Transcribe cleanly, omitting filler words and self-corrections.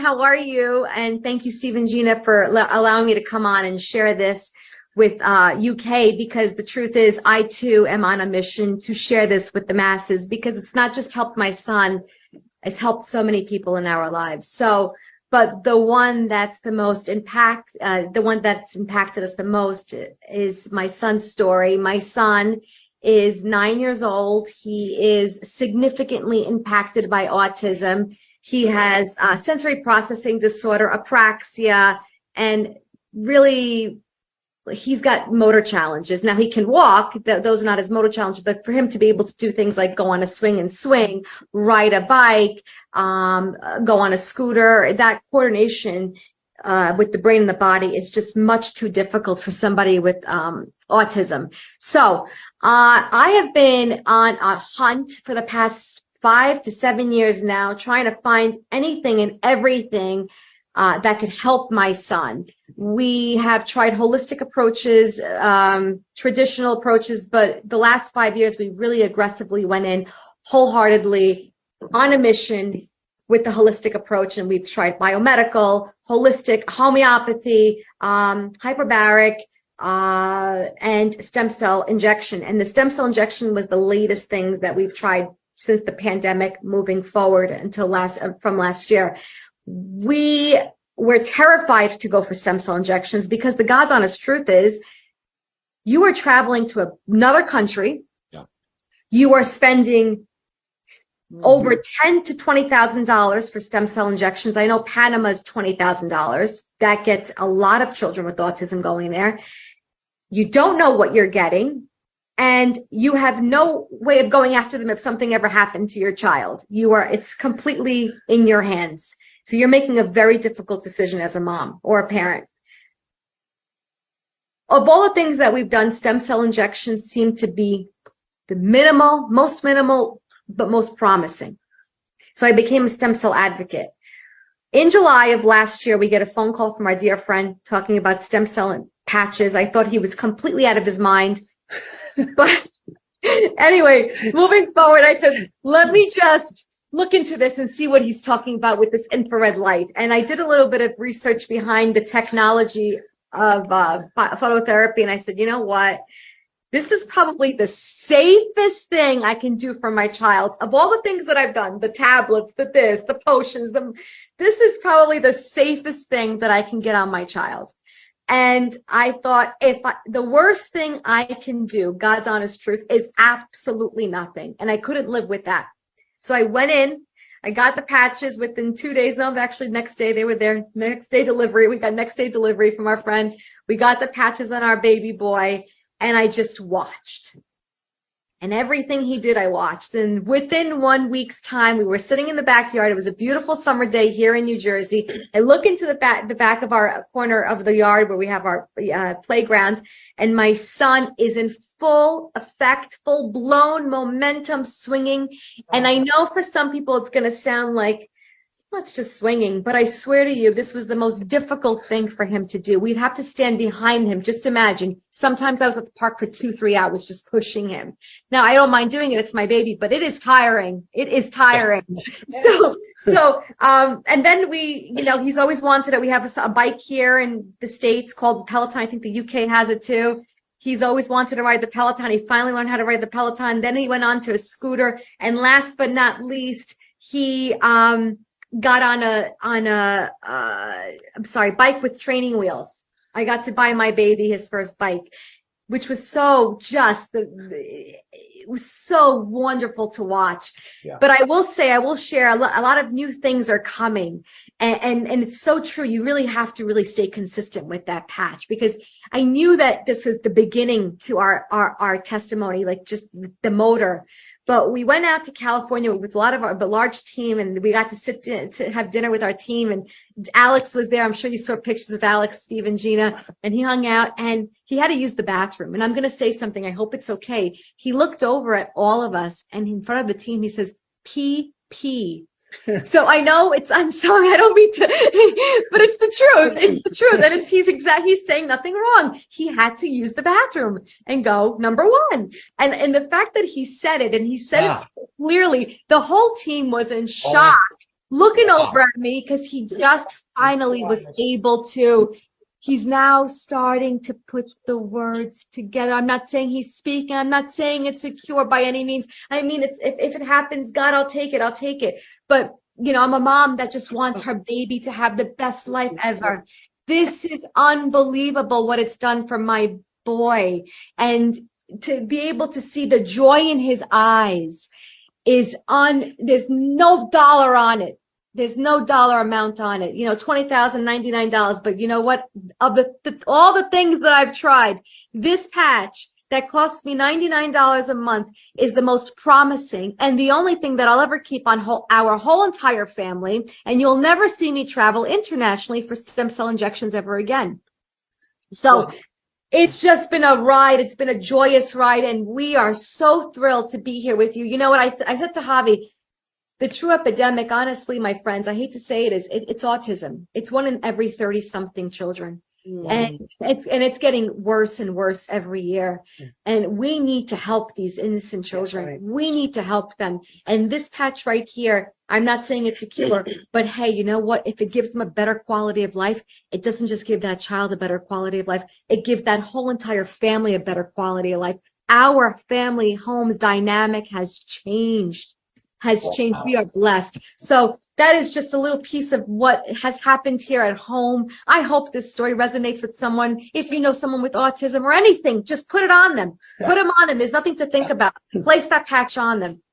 How are you? And thank you, Steve and Gina, for allowing me to come on and share this with UK, because the truth is I too am on a mission to share this with the masses, because it's not just helped my son, it's helped so many people in our lives. So, but the one that's the most the one that's impacted us the most is my son's story. My son is 9 years old. He is significantly impacted by autism. He has sensory processing disorder, apraxia, and really he's got motor challenges. Now he can walk, those are not his motor challenges, but for him to be able to do things like go on a swing and swing, ride a bike, go on a scooter, that coordination with the brain and the body is just much too difficult for somebody with autism. So I have been on a hunt for the past 5 to 7 years now, trying to find anything and everything that could help my son. We have tried holistic approaches, traditional approaches, but the last 5 years, we really aggressively went in wholeheartedly on a mission with the holistic approach. And we've tried biomedical, holistic, homeopathy, hyperbaric, and stem cell injection. And the stem cell injection was the latest thing that we've tried since the pandemic moving forward until from last year. We're terrified to go for stem cell injections because the God's honest truth is you are traveling to another country. Yeah. You are spending over $10,000 to $20,000 for stem cell injections. I know Panama is $20,000. That gets a lot of children with autism going there. You don't know what you're getting. And you have no way of going after them if something ever happened to your child. It's completely in your hands. So you're making a very difficult decision as a mom or a parent. Of all the things that we've done, stem cell injections seem to be the minimal, but most promising. So I became a stem cell advocate. In July of last year, we get a phone call from our dear friend talking about stem cell patches. I thought he was completely out of his mind. But anyway, moving forward, I said, let me just look into this and see what he's talking about with this infrared light. And I did a little bit of research behind the technology of phototherapy. And I said, you know what? This is probably the safest thing I can do for my child. Of all the things that I've done, the tablets, the potions, this is probably the safest thing that I can get on my child. And I thought, the worst thing I can do, God's honest truth, is absolutely nothing. And I couldn't live with that. So I went in, I got the patches within 2 days. No, actually next day they were there. Next day delivery. We got next day delivery from our friend. We got the patches on our baby boy, and I just watched. And everything he did, I watched. And within 1 week's time, we were sitting in the backyard. It was a beautiful summer day here in New Jersey. I look into the back of our corner of the yard where we have our playground, and my son is in full effect, full blown momentum swinging. And I know for some people it's going to sound like, well, it's just swinging, but I swear to you, this was the most difficult thing for him to do. We'd have to stand behind him. Just imagine. Sometimes I was at the park for 2-3 hours just pushing him. Now, I don't mind doing it. It's my baby, but it is tiring. It is tiring. And then he's always wanted it. We have a bike here in the States called Peloton. I think the UK has it too. He's always wanted to ride the Peloton. He finally learned how to ride the Peloton. Then he went on to a scooter. And last but not least, he, got on a bike with training wheels. I got to buy my baby his first bike, which was it was so wonderful to watch. Yeah. But I will share a lot of new things are coming. And it's so true. You really have to really stay consistent with that patch, because I knew that this was the beginning to our testimony, like just the motor. But we went out to California with a lot of the large team, and we got to have dinner with our team. And Alex was there. I'm sure you saw pictures of Alex, Steve, and Gina. And he hung out, and he had to use the bathroom. And I'm going to say something. I hope it's okay. He looked over at all of us, and in front of the team, he says, "PP." So I know I'm sorry, I don't mean to, but it's the truth. It's the truth. And he's saying nothing wrong. He had to use the bathroom and go number one. And the fact that he said it, and he said it so clearly, the whole team was in shock looking over at me because he just finally was able to. He's now starting to put the words together. I'm not saying he's speaking. I'm not saying it's a cure by any means. I mean, it's if it happens, God, I'll take it. I'll take it. But, you know, I'm a mom that just wants her baby to have the best life ever. This is unbelievable what it's done for my boy. And to be able to see the joy in his eyes there's no dollar on it. There's no dollar amount on it. You know, $20,099. But you know what? Of all the things that I've tried, this patch that costs me $99 a month is the most promising and the only thing that I'll ever keep on our whole entire family. And you'll never see me travel internationally for stem cell injections ever again. So it's just been a ride. It's been a joyous ride. And we are so thrilled to be here with you. You know what? I said to Javi, the true epidemic, honestly, my friends, I hate to say it, it's autism. It's 1 in every 30-something children. And it's getting worse and worse every year. And we need to help these innocent children. Right. We need to help them. And this patch right here, I'm not saying it's a cure, but hey, you know what? If it gives them a better quality of life, it doesn't just give that child a better quality of life. It gives that whole entire family a better quality of life. Our family home's dynamic has changed. We are blessed. So that is just a little piece of what has happened here at home. I hope this story resonates with someone. If you know someone with autism or anything, just put it on them. Put them on them. There's nothing to think about. Place that patch on them.